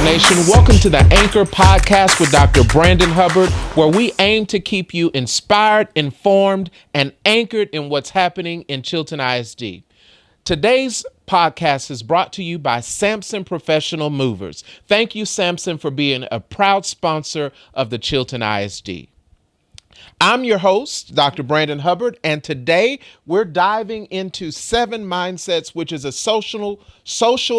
Nation. Welcome to the Anchor Podcast with Dr. Brandon Hubbard, where we aim to keep you inspired, informed, and anchored in what's happening in Chilton ISD. Today's podcast is brought to you by Samson Professional Movers. Thank you, Samson, for being a proud sponsor of the Chilton ISD. I'm your host, Dr. Brandon Hubbard, and today we're diving into 7 Mindsets, which is a social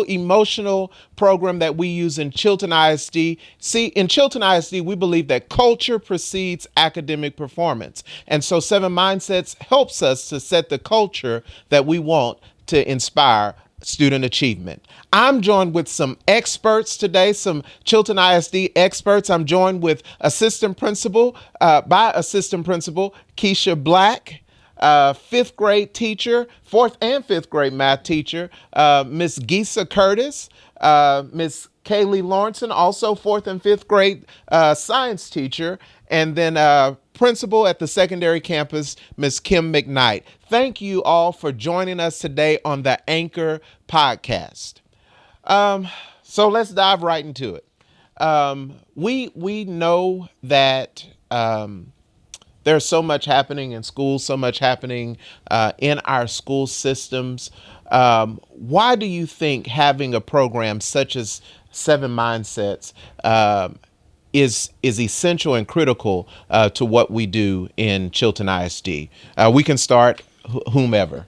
emotional program that we use in Chilton ISD. See, in Chilton ISD, we believe that culture precedes academic performance. And so 7 Mindsets helps us to set the culture that we want to inspire student achievement. I'm joined with some experts today, some Chilton ISD experts. I'm joined with Assistant Principal Keisha Black, 5th grade teacher, 4th and 5th grade math teacher, Miss Gisa Curtis, Miss Kaylee Lawrenson, also 4th and 5th grade science teacher, and then principal at the secondary campus, Miss Kim McKnight. Thank you all for joining us today on the Anchor Podcast. So let's dive right into it. We know that there's so much happening in schools, so much happening in our school systems. Why do you think having a program such as 7 Mindsets is essential and critical to what we do in Chilton ISD? We can start whomever.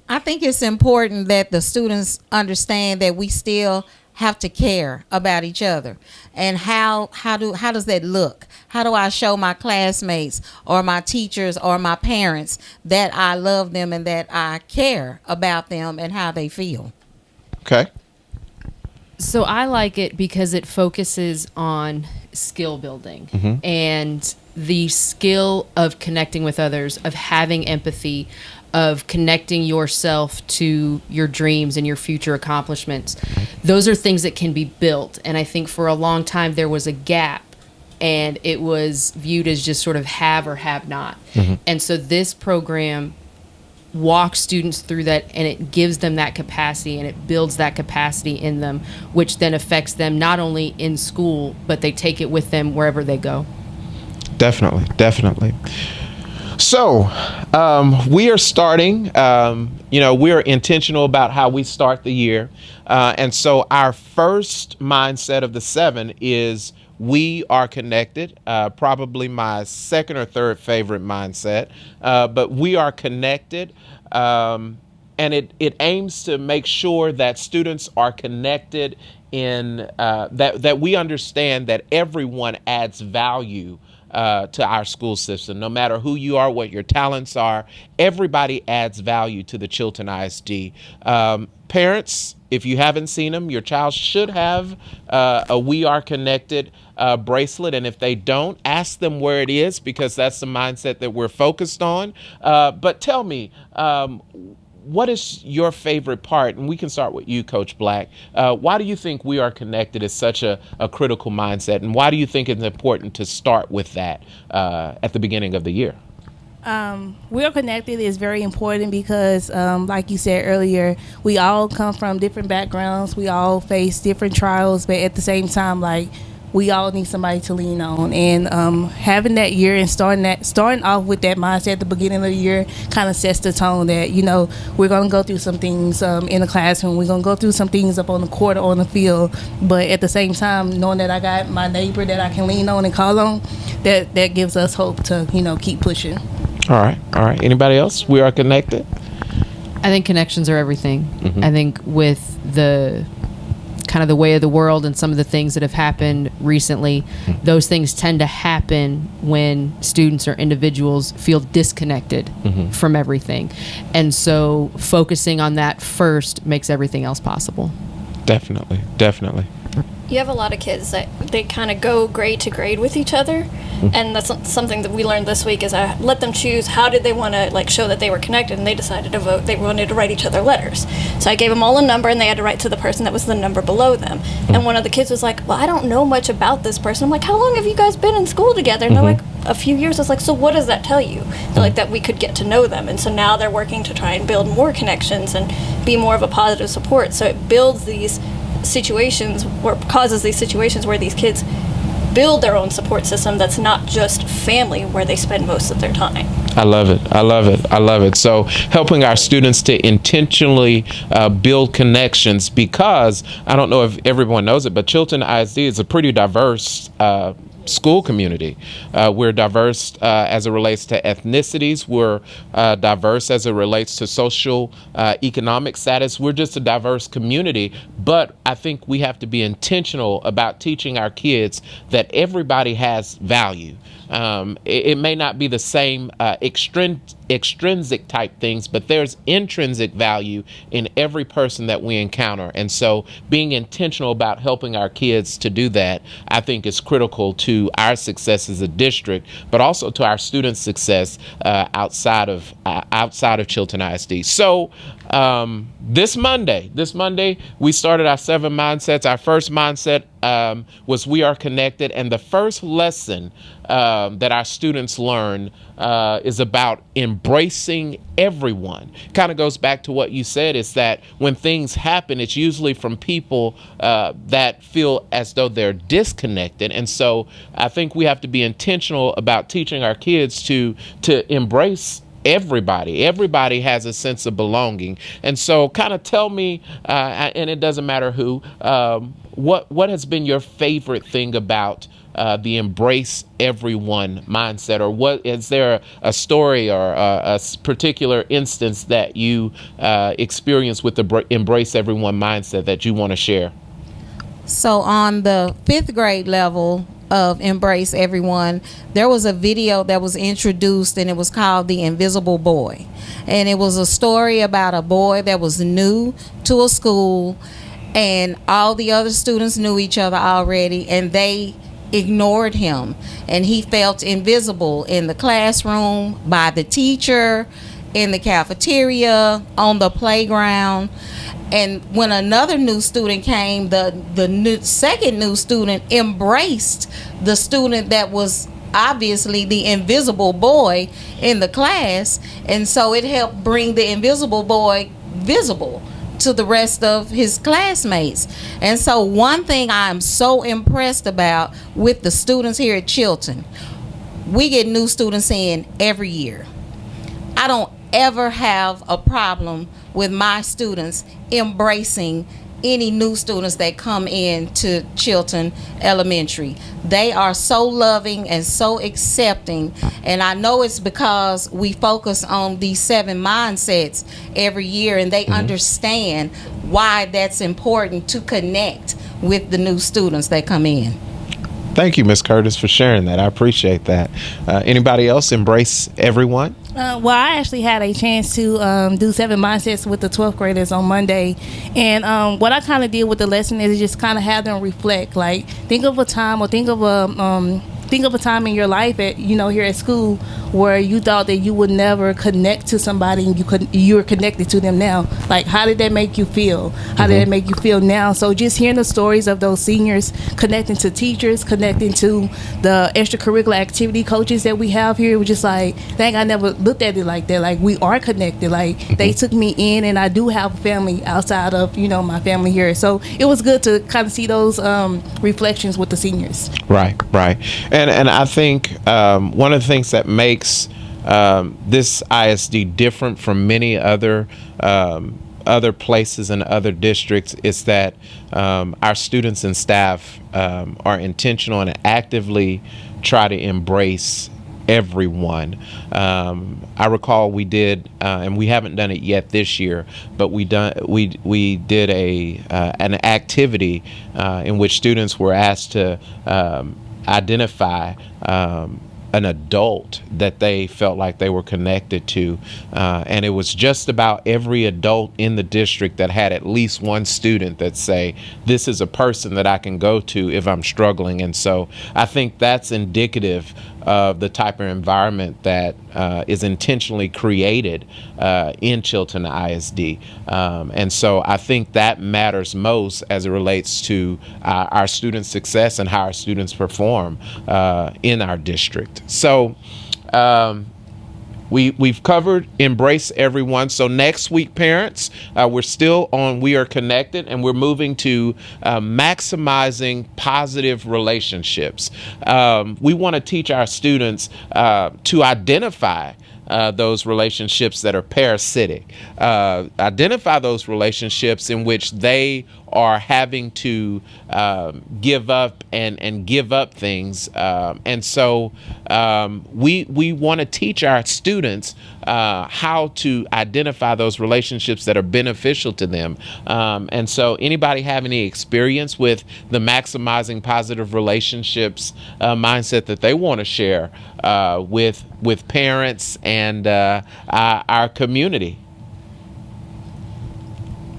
I think it's important that the students understand that we still have to care about each other. And how does that look? How do I show my classmates or my teachers or my parents that I love them and that I care about them and how they feel? Okay. So I like it because it focuses on skill building and the skill of connecting with others, of having empathy, of connecting yourself to your dreams and your future accomplishments. Those are things that can be built. And I think for a long time there was a gap and it was viewed as just sort of have or have not. And so this program walks students through that, and it gives them that capacity and it builds that capacity in them, which then affects them not only in school, but they take it with them wherever they go. Definitely. So we are starting, we are intentional about how we start the year. And so our first mindset of the 7 is we are connected, probably my second or third favorite mindset, but we are connected. And it aims to make sure that students are connected in that we understand that everyone adds value to our school system. No matter who you are, what your talents are, everybody adds value to the Chilton ISD. Parents, if you haven't seen them, your child should have a We Are Connected bracelet. And if they don't, ask them where it is, because that's the mindset that we're focused on. But tell me, what is your favorite part? And we can start with you, Coach Black. Why do you think We Are Connected is such a critical mindset? And why do you think it's important to start with that at the beginning of the year? We Are Connected is very important because, like you said earlier, we all come from different backgrounds. We all face different trials, but at the same time, we all need somebody to lean on. And having that year and starting off with that mindset at the beginning of the year kind of sets the tone that, we're going to go through some things in the classroom. We're going to go through some things up on the court or on the field. But at the same time, knowing that I got my neighbor that I can lean on and call on, that gives us hope to, keep pushing. All right. Anybody else? We are connected. I think connections are everything. I think with the kind of the way of the world and some of the things that have happened recently, those things tend to happen when students or individuals feel disconnected from everything. And so focusing on that first makes everything else possible. Definitely. You have a lot of kids that they kind of go grade to grade with each other, and that's something that we learned this week. Is I let them choose how did they want to show that they were connected, and they decided to vote. They wanted to write each other letters, so I gave them all a number, and they had to write to the person that was the number below them. And one of the kids was like, "Well, I don't know much about this person." I'm like, "How long have you guys been in school together?" And they're like, "A few years." I was like, "So what does that tell you?" They're like, that we could get to know them, and so now they're working to try and build more connections and be more of a positive support. So it builds these situations or causes these situations where these kids build their own support system that's not just family where they spend most of their time. I love it. I love it. I love it. So helping our students to intentionally build connections, because I don't know if everyone knows it, but Chilton ISD is a pretty diverse school community. We're diverse as it relates to ethnicities. We're diverse as it relates to social economic status. We're just a diverse community, but I think we have to be intentional about teaching our kids that everybody has value. It may not be the same extrinsic type things, but there's intrinsic value in every person that we encounter. And so being intentional about helping our kids to do that, I think, is critical to our success as a district, but also to our students' success outside of Chilton ISD. So this Monday, we started our 7 mindsets. Our first mindset was we are connected, and the first lesson that our students learn is about embracing everyone. Kind of goes back to what you said, is that when things happen, it's usually from people that feel as though they're disconnected. And so I think we have to be intentional about teaching our kids to embrace everybody. Everybody has a sense of belonging. And so kind of tell me, and it doesn't matter who, what has been your favorite thing about the embrace everyone mindset, or what is there a story or a particular instance that you experienced with the embrace everyone mindset that you want to share? So on the 5th grade level of Embrace Everyone, there was a video that was introduced, and it was called The Invisible Boy. And it was a story about a boy that was new to a school, and all the other students knew each other already, and they ignored him, and he felt invisible in the classroom, by the teacher, in the cafeteria, on the playground. And when another new student came, the second new student embraced the student that was obviously the invisible boy in the class, and so it helped bring the invisible boy visible to the rest of his classmates. And so one thing I'm so impressed about with the students here at Chilton, we get new students in every year. I don't ever have a problem with my students embracing any new students that come in to Chilton Elementary. They are so loving and so accepting, and I know it's because we focus on these 7 mindsets every year, and they understand why that's important to connect with the new students that come in. Thank you, Ms. Curtis, for sharing that. I appreciate that. Anybody else embrace everyone? Well, I actually had a chance to do 7 mindsets with the 12th graders on Monday. And what I kind of did with the lesson is just kind of have them reflect. Like, think of a time, or think of a time in your life here at school where you thought that you would never connect to somebody, and you were connected to them now. Like, how did that make you feel? How did it make you feel now? So just hearing the stories of those seniors connecting to teachers, connecting to the extracurricular activity coaches that we have here, it was just like, dang, I never looked at it like that. Like, we are connected. Like, they took me in, and I do have a family outside of my family here. So it was good to kind of see those reflections with the seniors. Right. And I think one of the things that makes this ISD different from many other places and other districts is that our students and staff are intentional and actively try to embrace everyone. I recall we did, and we haven't done it yet this year, but we did an activity in which students were asked to identify an adult that they felt like they were connected to, and it was just about every adult in the district that had at least one student that say, this is a person that I can go to if I'm struggling. And so I think that's indicative of the type of environment that is intentionally created in Chilton ISD. And so I think that matters most as it relates to our students' success and how our students perform in our district. So we've covered embrace everyone. So next week, parents, we're still on We Are Connected, and we're moving to maximizing positive relationships. We want to teach our students to identify those relationships that are parasitic. Identify those relationships in which they are having to give up and give up things. And so we want to teach our students how to identify those relationships that are beneficial to them. And so anybody have any experience with the maximizing positive relationships mindset that they want to share with parents and our community?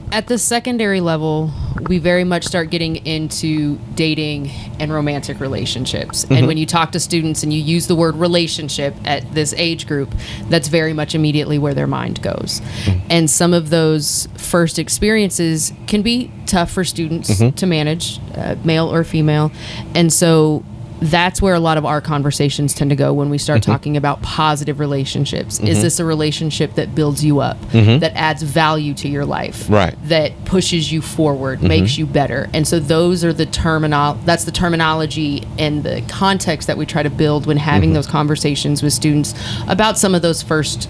At the secondary level, we very much start getting into dating and romantic relationships. And when you talk to students and you use the word relationship at this age group, that's very much immediately where their mind goes. And some of those first experiences can be tough for students to manage, male or female. And so that's where a lot of our conversations tend to go when we start talking about positive relationships. Is this a relationship that builds you up, that adds value to your life, Right. that pushes you forward, makes you better? And so those are that's the terminology and the context that we try to build when having those conversations with students about some of those first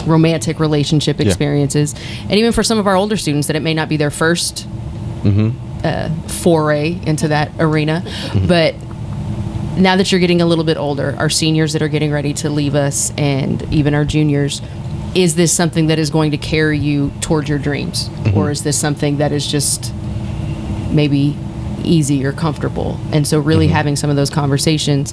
romantic relationship experiences. And even for some of our older students, that it may not be their first foray into that arena, but now that you're getting a little bit older, our seniors that are getting ready to leave us and even our juniors, is this something that is going to carry you toward your dreams? Or is this something that is just maybe easy or comfortable? And so really having some of those conversations,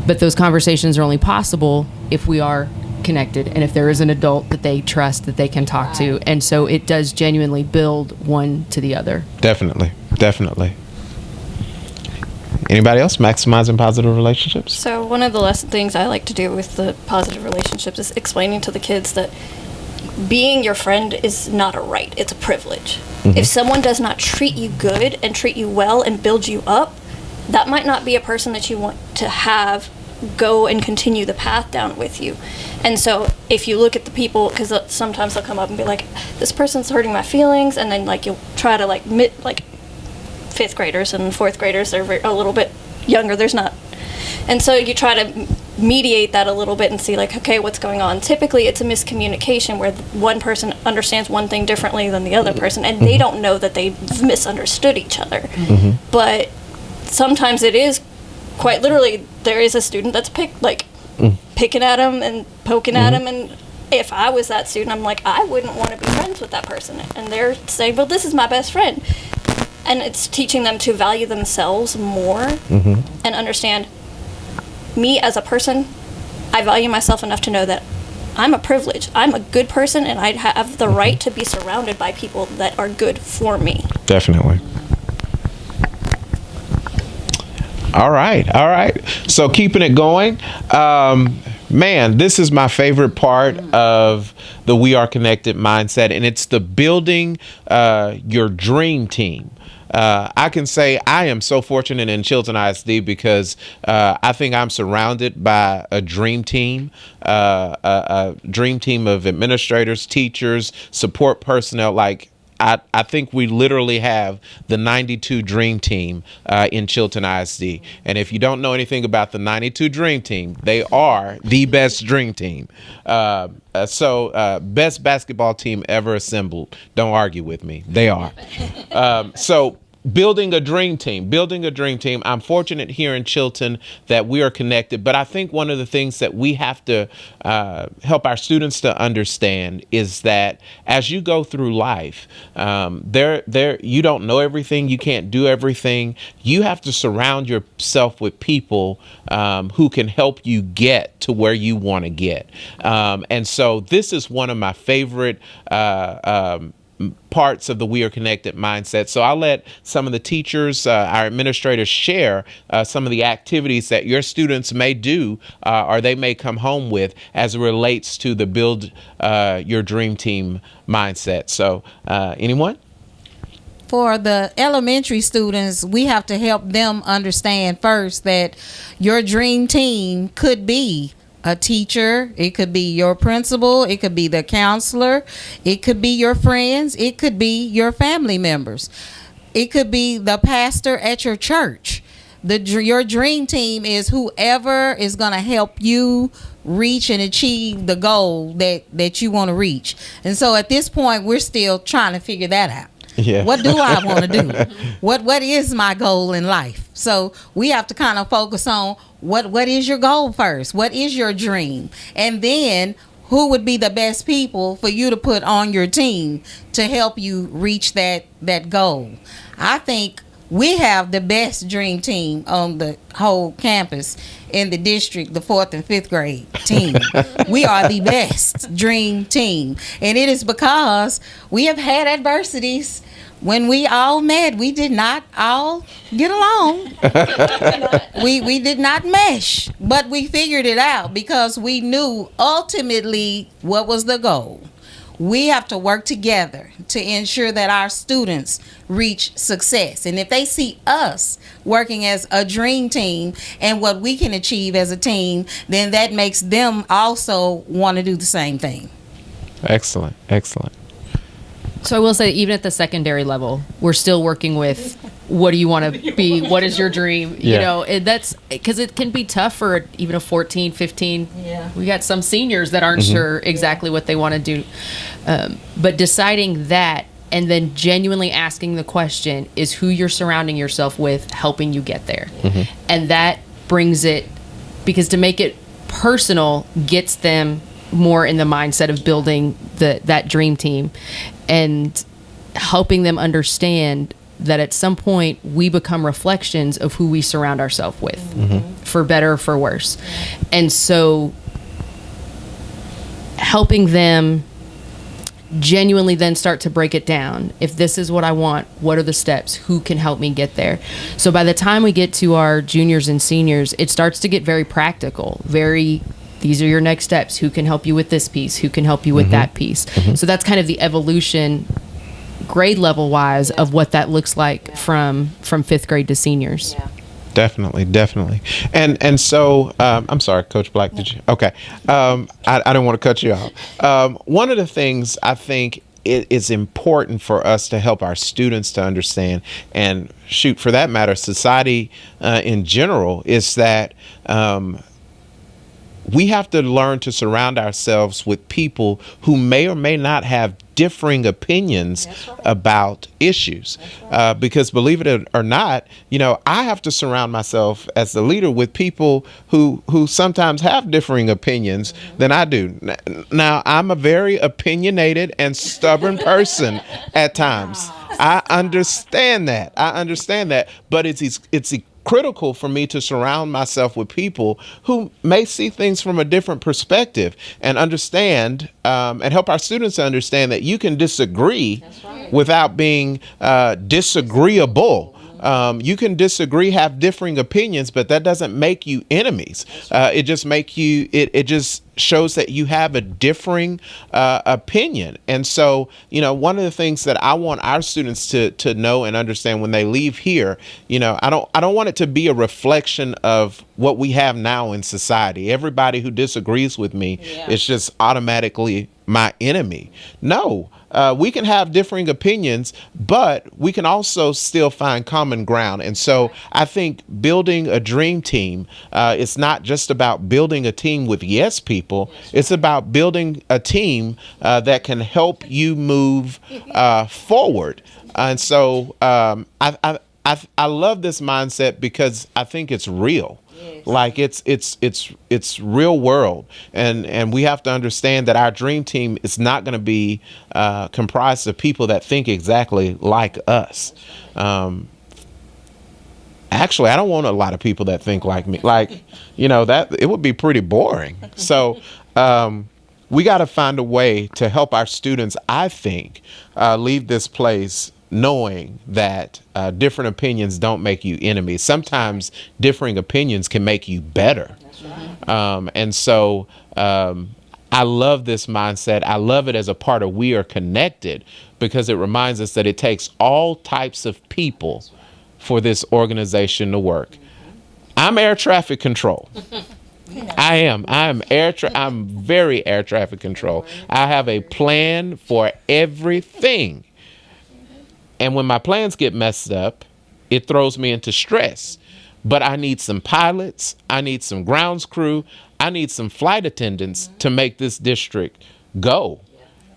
but those conversations are only possible if we are connected and if there is an adult that they trust, that they can talk to. And so it does genuinely build one to the other. Definitely. Anybody else maximizing positive relationships? So one of the things I like to do with the positive relationships is explaining to the kids that being your friend is not a right, it's a privilege. If someone does not treat you good and treat you well and build you up, that might not be a person that you want to have go and continue the path down with you. And so if you look at the people, because sometimes they'll come up and be like, this person's hurting my feelings, and then like you'll try to like fifth graders and fourth graders, they're a little bit younger, and so you try to mediate that a little bit and see like, okay, what's going on? Typically it's a miscommunication where one person understands one thing differently than the other person, and they don't know that they've misunderstood each other. But sometimes it is quite literally, there is a student that's picking at him and poking at him, and if I was that student, I'm like, I wouldn't want to be friends with that person. And they're saying, well, this is my best friend. And it's teaching them to value themselves more and understand, me as a person, I value myself enough to know that I'm a privilege. I'm a good person, and I have the right to be surrounded by people that are good for me. Definitely. All right. So keeping it going. Man, this is my favorite part of the We Are Connected mindset, and it's the building your dream team. I can say I am so fortunate in Chilton ISD because I think I'm surrounded by a dream team of administrators, teachers, support personnel. Like, I think we literally have the 92 Dream Team in Chilton ISD. And if you don't know anything about the 92 Dream Team, they are the best Dream Team. So best basketball team ever assembled. Don't argue with me. They are. So building a dream team. I'm fortunate here in Chilton that we are connected, but I think one of the things that we have to help our students to understand is that as you go through life, you don't know everything, you can't do everything. You have to surround yourself with people who can help you get to where you want to get. And so this is one of my favorite parts of the We Are Connected mindset. So I'll let some of the teachers, our administrators, share some of the activities that your students may do or they may come home with as it relates to the build your dream team mindset. So anyone? For the elementary students, we have to help them understand first that your dream team could be a teacher, it could be your principal, it could be the counselor, it could be your friends, it could be your family members, it could be the pastor at your church. Your dream team is whoever is going to help you reach and achieve the goal that you want to reach. And so at this point, we're still trying to figure that out. Yeah. What do I want to do? What is my goal in life? So we have to kind of focus on what is your goal first? What is your dream? And then who would be the best people for you to put on your team to help you reach that goal? I think we have the best dream team on the whole campus in the district, the 4th and 5th grade team. We are the best dream team. And it is because we have had adversities. When we all met, we did not all get along. We did not mesh, but we figured it out because we knew ultimately what was the goal. We have to work together to ensure that our students reach success. And if they see us working as a dream team and what we can achieve as a team, then that makes them also want to do the same thing. Excellent. So I will say, even at the secondary level, we're still working with what do you want to be? What is your dream? Yeah. You know, that's because it can be tough for even a 14, 15. Yeah. We got some seniors that aren't sure exactly what they want to do. But deciding that and then genuinely asking the question, is who you're surrounding yourself with helping you get there? And that brings it, because to make it personal gets them more in the mindset of building that dream team and helping them understand that at some point we become reflections of who we surround ourselves with, for better or for worse. And so helping them genuinely then start to break it down. If this is what I want, what are the steps? Who can help me get there? So by the time we get to our juniors and seniors, it starts to get very practical, these are your next steps. Who can help you with this piece? Who can help you with that piece? So that's kind of the evolution, grade level wise, of what that looks like from 5th grade to seniors. Yeah. Definitely. And so, I'm sorry, Coach Black, did you? Okay. I didn't want to cut you off. One of the things I think it is important for us to help our students to understand, and shoot, for that matter, society in general, is that we have to learn to surround ourselves with people who may or may not have differing opinions about issues. Because believe it or not, I have to surround myself as the leader with people who sometimes have differing opinions than I do. Now, I'm a very opinionated and stubborn person at times. I understand that. But it's critical for me to surround myself with people who may see things from a different perspective and understand and help our students to understand that you can disagree without being disagreeable. You can disagree, have differing opinions, but that doesn't make you enemies. It just shows that you have a differing opinion. And so, one of the things that I want our students to know and understand when they leave here, I don't want it to be a reflection of what we have now in society. Everybody who disagrees with me is just automatically my enemy. No. We can have differing opinions, but we can also still find common ground. And so I think building a dream team, it's not just about building a team with yes people. It's about building a team that can help you move forward. And so I love this mindset because I think it's real. Like it's real world, and we have to understand that our dream team is not going to be comprised of people that think exactly like us. Actually, I don't want a lot of people that think like me. That it would be pretty boring. So we got to find a way to help our students, I think, leave this place knowing that different opinions don't make you enemies. Sometimes differing opinions can make you better. And so I love this mindset. I love it as a part of We Are Connected, because it reminds us that it takes all types of people for this organization to work. I'm air traffic control. I am. I'm very air traffic control. I have a plan for everything. And when my plans get messed up, it throws me into stress. But I need some pilots, I need some grounds crew, I need some flight attendants to make this district go.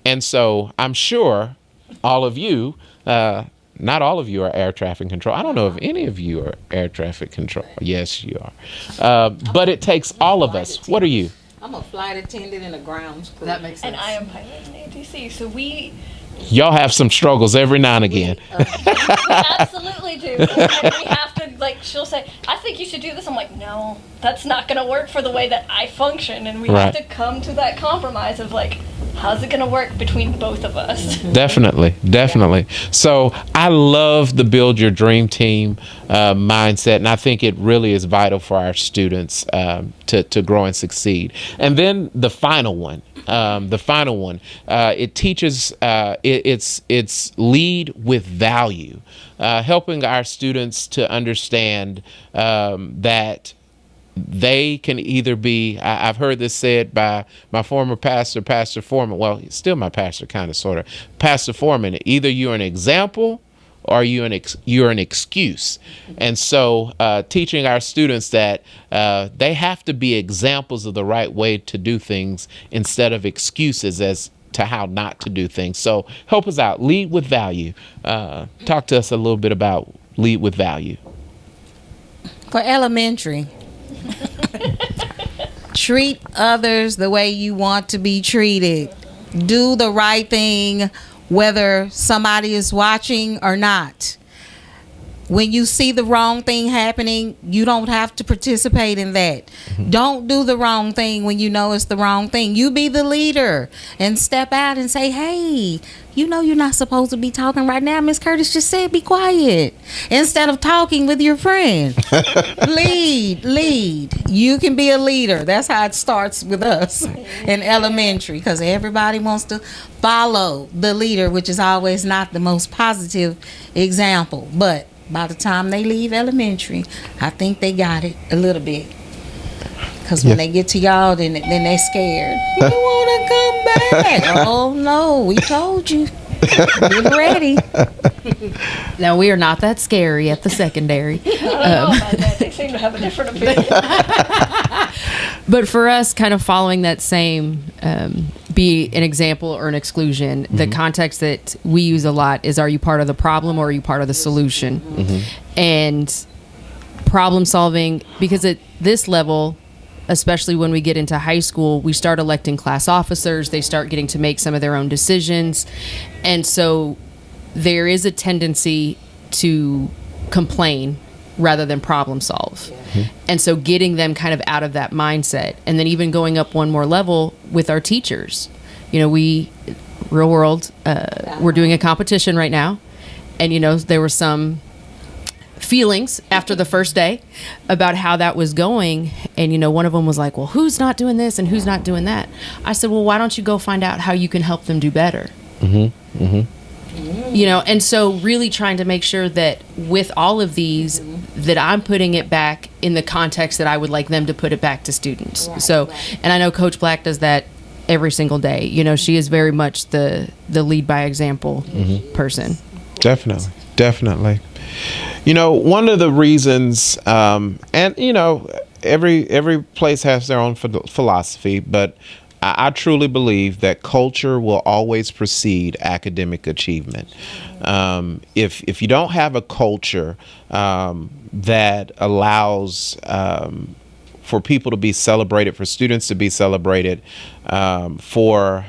And so I'm sure all of you, not all of you are air traffic control. I don't know if any of you are air traffic control. Yes, you are. But it takes all of us. What are you? I'm a flight attendant and a grounds crew. That makes sense. And I am pilot in ATC, so we Y'all have some struggles every now and again. we absolutely do. And we have to, like, she'll say, I think you should do this. I'm like, no, that's not going to work for the way that I function. And we have Right. to come to that compromise of, like, how's it going to work between both of us? Definitely. So I love the Build Your Dream Team mindset, and I think it really is vital for our students to grow and succeed. And then the final one, it teaches it's lead with value, helping our students to understand that they can either be, I've heard this said by my former pastor, Pastor Foreman. Well, he's still my pastor, kind of, sort of. Pastor Foreman, either you're an example or you're an excuse. And so teaching our students that they have to be examples of the right way to do things instead of excuses as to how not to do things. So help us out. Lead with value. Talk to us a little bit about lead with value. For elementary, treat others the way you want to be treated. Do the right thing whether somebody is watching or not. When you see the wrong thing happening, you don't have to participate in that. Don't do the wrong thing when you know it's the wrong thing. You be the leader and step out and say, hey, you know you're not supposed to be talking right now. Miss Curtis just said be quiet. Instead of talking with your friend. Lead. You can be a leader. That's how it starts with us in elementary, because everybody wants to follow the leader, which is always not the most positive example. But by the time they leave elementary, I think they got it a little bit. Because when they get to y'all, then they're scared. You want to come back? Oh, no, we told you. Get ready. Now, we are not that scary at the secondary. I don't know about that. They seem to have a different opinion. But for us, kind of following that same be an example or an exclusion, the context that we use a lot is, are you part of the problem or are you part of the solution? And problem solving, because at this level, especially when we get into high school, we start electing class officers. They start getting to make some of their own decisions. And so there is a tendency to complain rather than problem solve. And so getting them kind of out of that mindset, and then even going up one more level with our teachers. You know, real world, we're doing a competition right now. And, you know, there were some feelings after the first day about how that was going. And, you know, one of them was like, well, who's not doing this and who's not doing that? I said, well, why don't you go find out how you can help them do better? You know, and so really trying to make sure that with all of these, that I'm putting it back in the context that I would like them to put it back to students. And I know Coach Black does that every single day. You know, she is very much the lead by example person. Definitely. You know, one of the reasons, and you know, every place has their own philosophy, but I truly believe that culture will always precede academic achievement. If you don't have a culture that allows for people to be celebrated, for students to be celebrated, for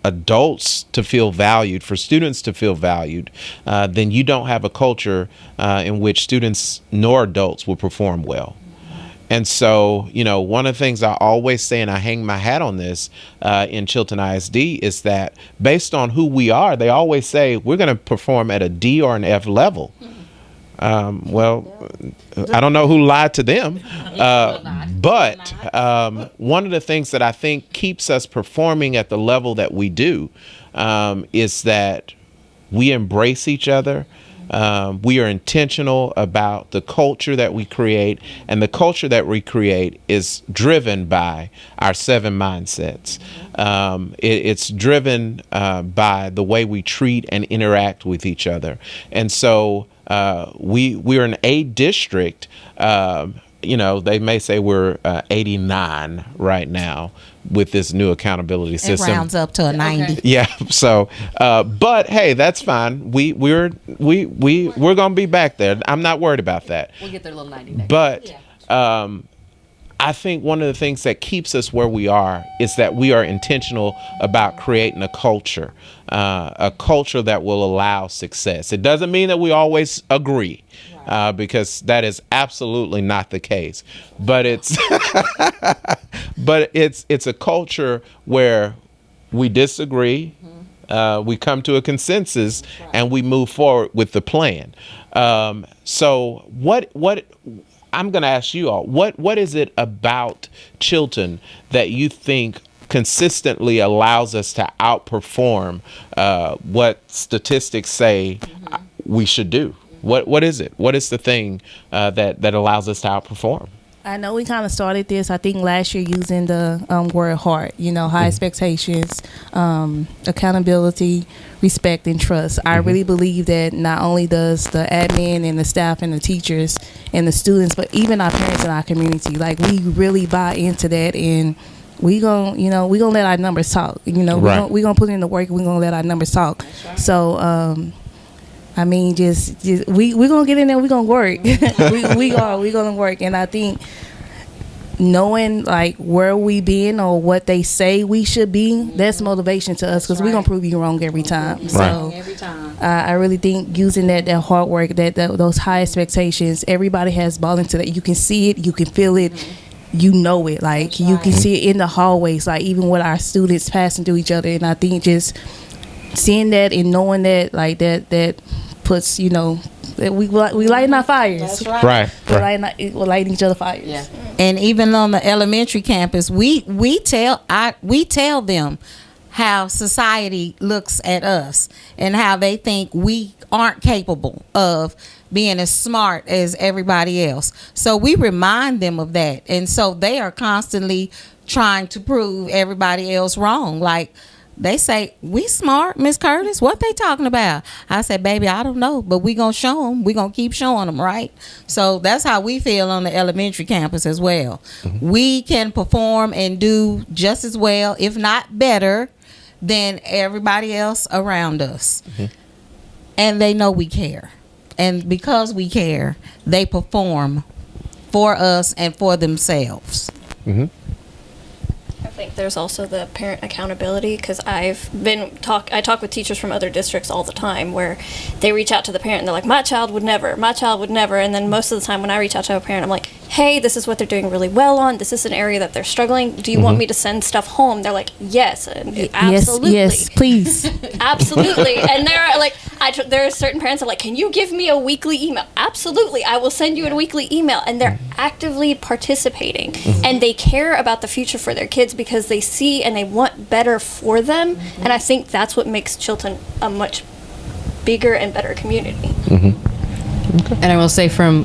adults to feel valued, for students to feel valued, then you don't have a culture in which students nor adults will perform well. And so, you know, one of the things I always say, and I hang my hat on this in Chilton ISD, is that based on who we are, they always say we're going to perform at a D or an F level. Well, I don't know who lied to them, but one of the things that I think keeps us performing at the level that we do is that we embrace each other, We are intentional about the culture that we create, and the culture that we create is driven by our 7 mindsets. It's driven by the way we treat and interact with each other. And so we're an A district. They may say we're 89 right now with this new accountability It system. rounds up to a 90. Yeah. So, but hey, that's fine. We're gonna be back there. I'm not worried about that. We'll get their little 90 next. But I think one of the things that keeps us where we are is that we are intentional about creating a culture that will allow success. It doesn't mean that we always agree, because that is absolutely not the case. But it's it's a culture where we disagree, we come to a consensus, and we move forward with the plan. So what I'm going to ask you all, what is it about Chilton that you think consistently allows us to outperform what statistics say we should do? What is it? What is the thing that allows us to outperform? I know we kind of started this, I think, last year using the word heart, high expectations, accountability, respect, and trust. I really believe that not only does the admin and the staff and the teachers and the students, but even our parents in our community, like, we really buy into that, and we gonna let our numbers talk. We gonna put in the work, and we gonna let our numbers talk. Right. So, just we gonna get in there. We gonna work. we gonna work, and I think knowing like where we been or what they say we should be, that's motivation to us, because we're gonna prove you wrong every time. Right. So every time, I really think using that hard work, that those high expectations, everybody has bought into that. You can see it, you can feel it. You know it, like you can see it in the hallways, like even with our students passing through each other. And I think just seeing that and knowing that, like that puts, that we lighting our fires. That's right. We're lighting each other fires. Yeah. And even on the elementary campus, we tell them how society looks at us and how they think we aren't capable of being as smart as everybody else. So we remind them of that. And so they are constantly trying to prove everybody else wrong. Like, they say, we smart, Miss Curtis. What they talking about? I said, baby, I don't know, but we going to show them. We going to keep showing them, right? So that's how we feel on the elementary campus as well. We can perform and do just as well, if not better, than everybody else around us. And they know we care. And because we care, they perform for us and for themselves. I think there's also the parent accountability, because I talk with teachers from other districts all the time where they reach out to the parent and they're like, my child would never, and then most of the time when I reach out to a parent, I'm like, hey, this is what they're doing really well on, this is an area that they're struggling, do you want me to send stuff home? They're like, yes, absolutely, yes, please. Absolutely. And they're like, there are certain parents that are like, can you give me a weekly email? Absolutely, I will send you a weekly email. And they're actively participating, and they care about the future for their kids because they see and they want better for them. And I think that's what makes Chilton a much bigger and better community. And I will say, from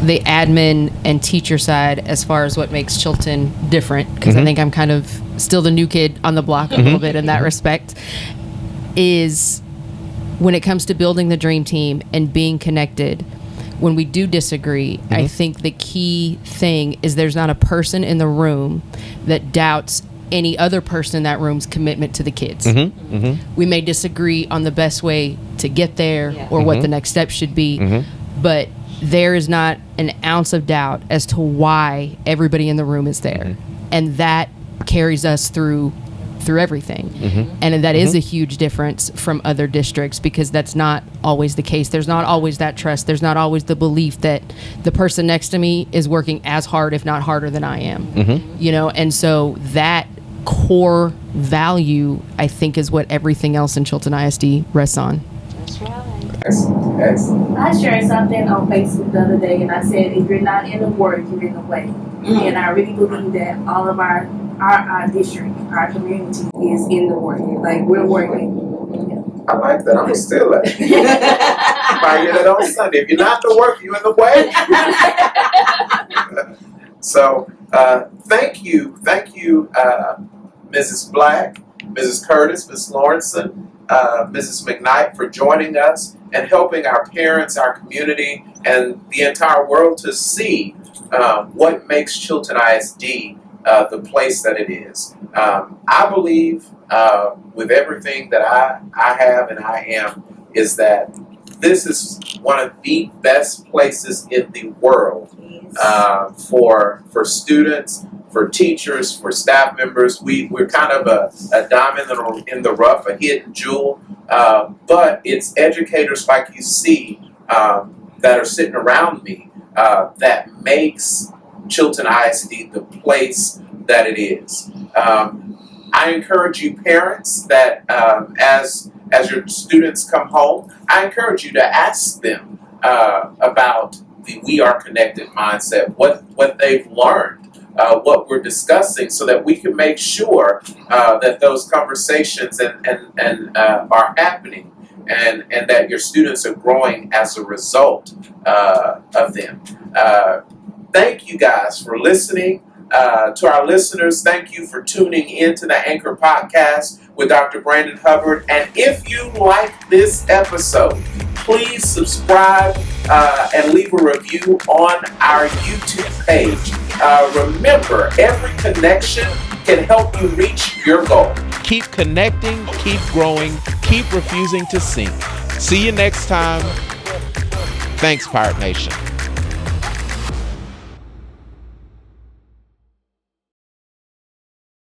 the admin and teacher side, as far as what makes Chilton different, because I think I'm kind of still the new kid on the block a little bit in that respect, is when it comes to building the dream team and being connected. When we do disagree, I think the key thing is there's not a person in the room that doubts any other person in that room's commitment to the kids. We may disagree on the best way to get there or what the next step should be, but there is not an ounce of doubt as to why everybody in the room is there. And that carries us through everything. And that is a huge difference from other districts, because that's not always the case. There's not always that trust. There's not always the belief that the person next to me is working as hard, if not harder, than I am. And so that core value, I think, is what everything else in Chilton ISD rests on. That's right. Excellent. I shared something on Facebook the other day, and I said, if you're not in the work, you're in the way. And I really believe that all of our district, our community is in the work. Like, we're working. I like that. I'm going to steal that. You might hear that on Sunday. If you're not in the work, you're in the way. So, thank you, Mrs. Black, Mrs. Curtis, Ms. Lawrenson, Mrs. McKnight for joining us and helping our parents, our community, and the entire world to see what makes Chilton ISD the place that it is. I believe with everything that I have and I am is that this is one of the best places in the world for students, for teachers, for staff members. We're kind of a diamond in the rough, a hidden jewel, but it's educators like you see that are sitting around me that makes Chilton ISD the place that it is. I encourage you parents that as your students come home, I encourage you to ask them about the We Are Connected mindset, what they've learned, what we're discussing, so that we can make sure that those conversations are happening and that your students are growing as a result of them. Thank you guys for listening. To our listeners, thank you for tuning in to the Anchor Podcast with Dr. Brandon Hubbard. And if you like this episode, please subscribe and leave a review on our YouTube page. Remember, every connection can help you reach your goal. Keep connecting, keep growing, keep refusing to sink. See you next time. Thanks, Pirate Nation.